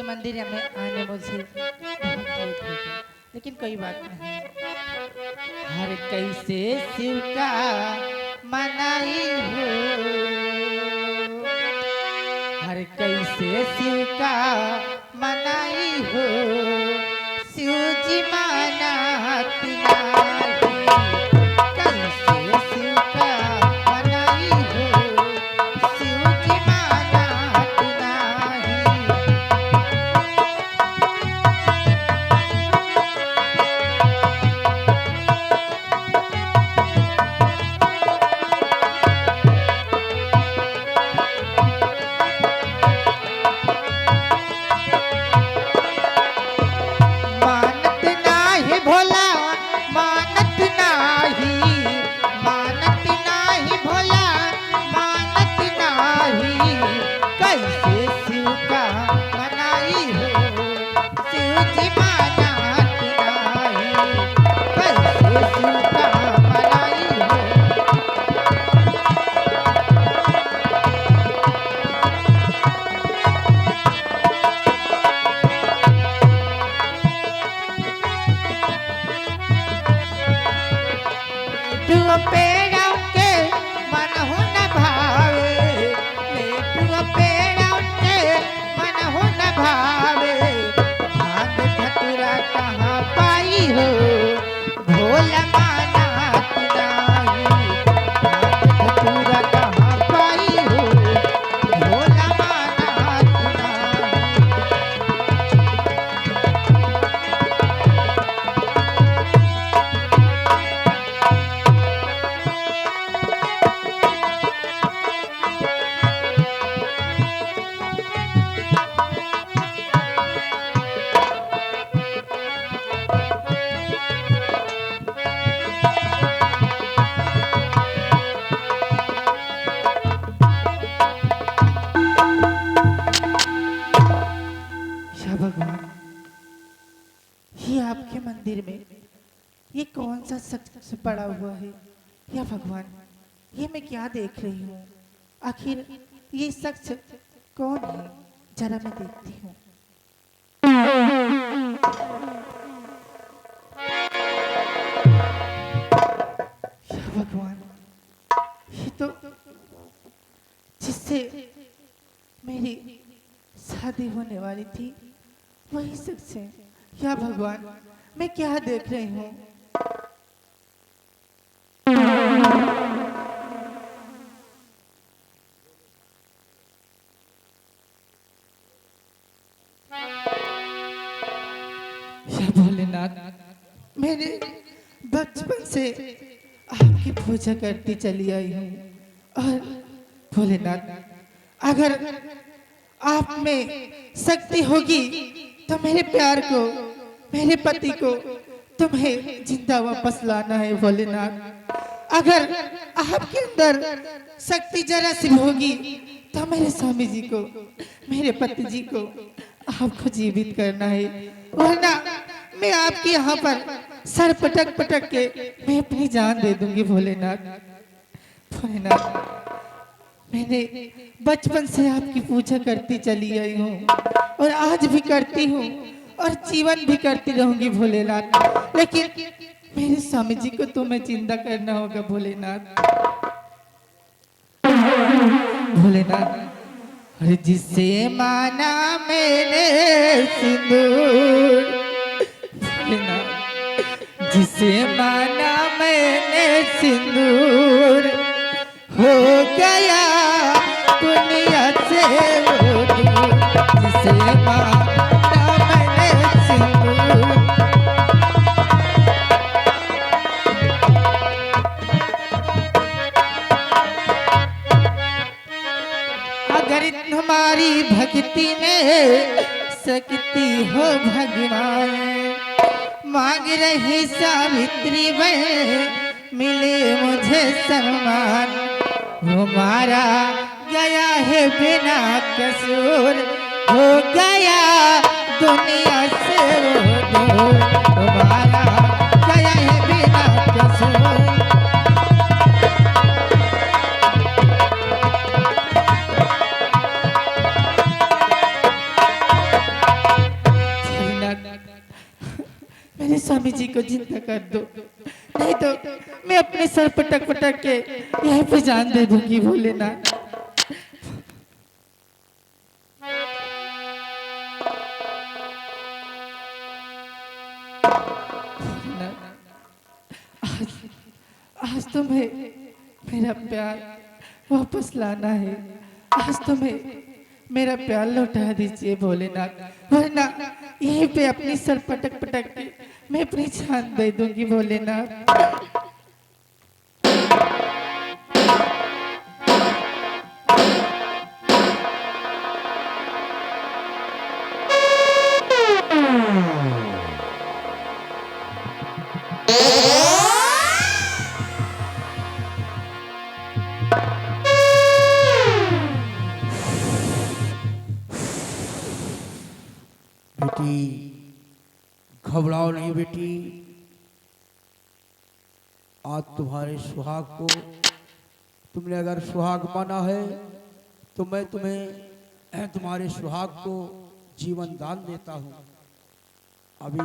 मंदिर में आने मुझे बहुत लेट हो गया, लेकिन कोई बात नहीं। हर कैसे शिव का मनाई हो, हर कैसे शिव का मनाई हो, शिव जी मानत नाही। कैसे शिव का मनाई हो, शिव जी मानत नाही। मानत नाही भोला, मानत नाही, मानत नाही भोला, मानत नाही। कैसे शिव का मनाई हो, शिव जी मानत नाही। कैसे शिव का मनाई हो। लेटुआ पेड़ों के मनहु न भावे, लेटुआ पेड़ों के मनहु न भावे। भांग धतुरा कहाँ पाई हो, भोला मानत नाही। भांग धतुरा कहाँ पाई हो, भोला मानत नाही। या भगवान, ये आपके मंदिर में ये कौन सा शख्स पड़ा हुआ है? या भगवान, ये मैं क्या देख रही हूँ? आखिर ये शख्स कौन है? जरा मैं देखती हूँ। या भगवान, ये तो जिससे मेरी शादी होने वाली थी वही शख्स है। या भगवान, मैं क्या देख रही हूँ? या भोलेनाथ, मैंने बचपन से आपकी पूजा करती चली आई हूँ। और भोलेनाथ, अगर आप में शक्ति होगी तो मेरे प्यार को, मेरे पति को तुम्हें जिंदा वापस लाना है भोलेनाथ। अगर आपके अंदर शक्ति जरा सी होगी तो मेरे स्वामी जी को, मेरे पति जी को आपको जीवित करना है, वरना मैं आपके यहाँ पर सर पटक पटक के मैं अपनी जान दे दूंगी भोलेनाथ। भोलेनाथ, मैंने बचपन से आपकी पूजा करती चली आई हूँ और आज भी करती हूँ और जीवन भी करती रहूंगी भोलेनाथ। लेकिन मेरे स्वामी जी को तुम्हें जिंदा करना होगा भोलेनाथ। भोलेनाथ, अरे जिसे माना मैंने सिंदूर, भोलेनाथ, जिसे माना मैंने सिंदूर, हो गया दुनिया से वो दूर। जिसे माना मैंने सिंदूर, अगर तुम्हारी भक्ति में शक्ति हो भगवान, मांग रही सावित्री बहन मिले मुझे सम्मान। वो मारा गया है बिना कसूर, हो गया दुनिया से वो दूर। वो मारा गया है बिना कसूर। स्वामी जी को जिंदा कर दो, नहीं तो मैं अपने सर पटक पटक के यहीं पे जान दे दूंगी भोलेनाथ। आज आज तुम्हें मेरा प्यार वापस लाना है। आज तुम्हें मेरा प्यार लौटा दीजिए भोलेनाथ, वरना यहीं पे अपनी सर पटक पटक के मैं अपनी जान दे दूंगी भोलेनाथ। बेटी घबराओ नहीं बेटी, आज तुम्हारे सुहाग को तुमने अगर सुहाग माना है तो मैं तुम्हें तुम्हारे सुहाग को जीवन दान देता हूँ। अभी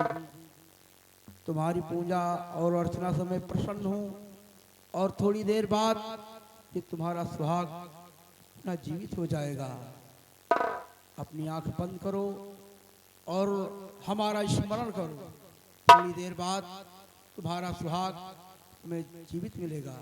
तुम्हारी पूजा और अर्चना से मैं प्रसन्न हूँ और थोड़ी देर बाद ये तुम्हारा सुहाग अपना जीवित हो जाएगा। अपनी आंख बंद करो और हमारा स्मरण करो, थोड़ी देर बाद तुम्हारा सुहाग तुम्हें जीवित मिलेगा।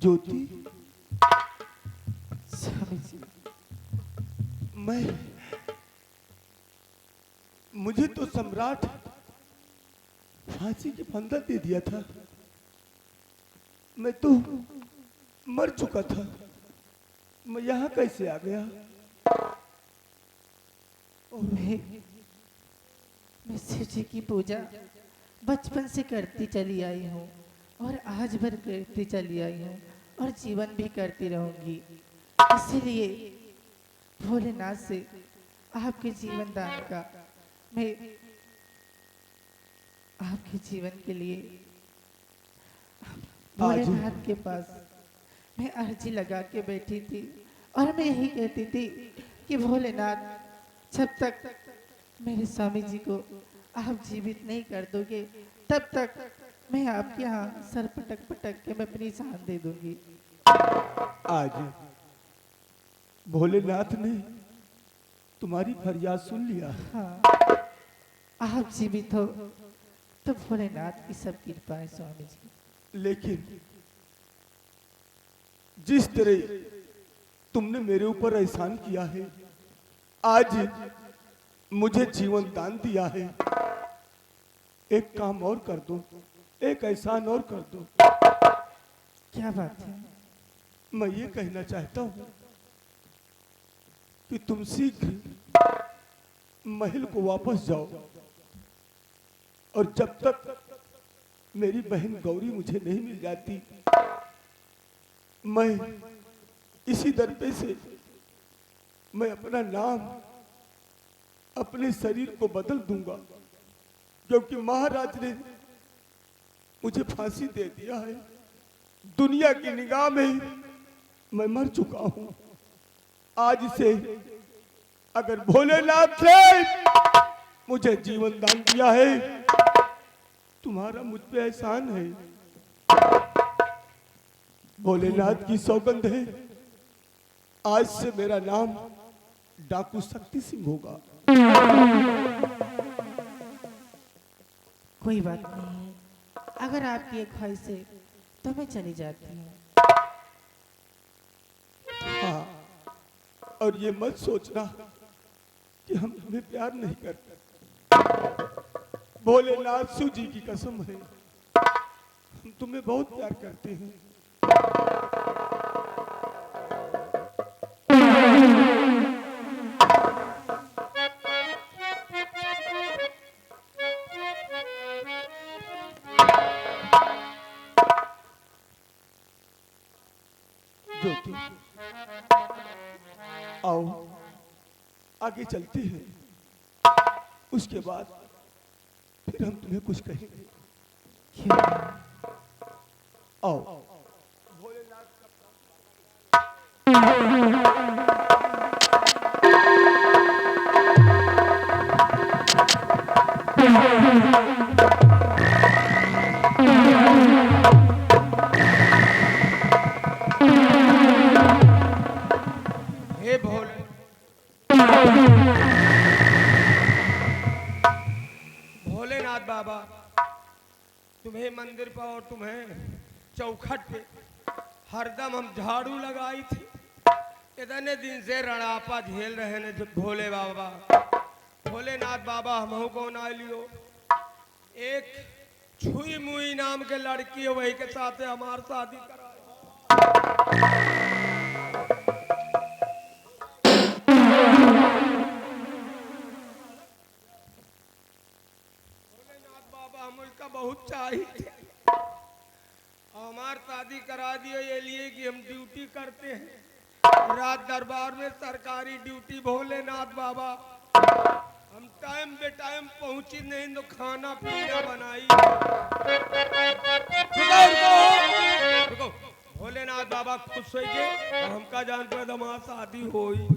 ज्योति, स्वामी जी, मुझे तो सम्राट फांसी की फंदा दे दिया था। मैं तो मर चुका था। मैं यहाँ कैसे आ गया? मैं शिव जी की पूजा बचपन से करती चली आई हूँ और आज भर करती चली आई हूँ और जीवन भी करती रहूंगी। इसीलिए भोलेनाथ से आपके जीवन दान का मैं आपके जीवन के लिए भोलेनाथ के पास मैं अर्जी लगा के बैठी थी और मैं यही कहती थी कि भोलेनाथ, जब तक मेरे स्वामी जी को आप जीवित नहीं कर दोगे तब तक मैं आपके यहाँ सर पटक पटक के मैं अपनी जान दे दूंगी। आज भोलेनाथ ने तुम्हारी फरियाद सुन लिया। हाँ, आप जीवित हो तो भोलेनाथ की सब कृपा है स्वामी जी। लेकिन जिस तरह तुमने मेरे ऊपर एहसान किया है, आज मुझे जीवन दान दिया है, एक काम और कर दो, एक एहसान और कर दो। क्या बात है? मैं ये कहना चाहता हूँ कि तुम शीघ्र महल को वापस जाओ और जब तक मेरी बहन गौरी मुझे नहीं मिल जाती, मैं इसी दर पे से मैं अपना नाम, अपने शरीर को बदल दूंगा, क्योंकि महाराज ने मुझे फांसी दे दिया है। दुनिया की निगाह में मैं मर चुका हूं। आज से अगर भोलेनाथ ने मुझे जीवन दान दिया है, तुम्हारा मुझ पे एहसान है। भोलेनाथ की सौगंध है, आज से मेरा नाम डाकू शक्ति सिंह होगा। कोई बात नहीं, अगर आपकी एक ख्वाहिश है तो मैं चली जाती हूँ। हाँ, और ये मत सोचना कि हम तुम्हें प्यार नहीं करते। भोलेनाथ शिव जी की कसम है, हम तुम्हें बहुत प्यार करते हैं। ज्योति, आओ आगे चलते हैं, उसके बाद फिर हम तुम्हें कुछ कहेंगे। क्यों? आओ। हे भोले, भोलेनाथ बाबा, तुम्हें मंदिर पर और तुम्हें चौखट पे हरदम हम झाड़ू लगाई थी। इतने दिन से रणापा झेल रहे ने जब भोले बाबा, भोलेनाथ बाबा हमहू को ना लियो। एक छुई मुई नाम के लड़की है, वही के साथ हमार शादी कराए। हम उसका बहुत चाहिए, हमार शादी करा दियो ये लिए कि हम ड्यूटी करते हैं रात दरबार में, सरकारी ड्यूटी। भोलेनाथ बाबा, हम टाइम बे टाइम पहुंची नहीं तो खाना पीना बनाई। रुको, रुको। भोलेनाथ बाबा खुश होइए, हमका जान पे हमार शादी होई।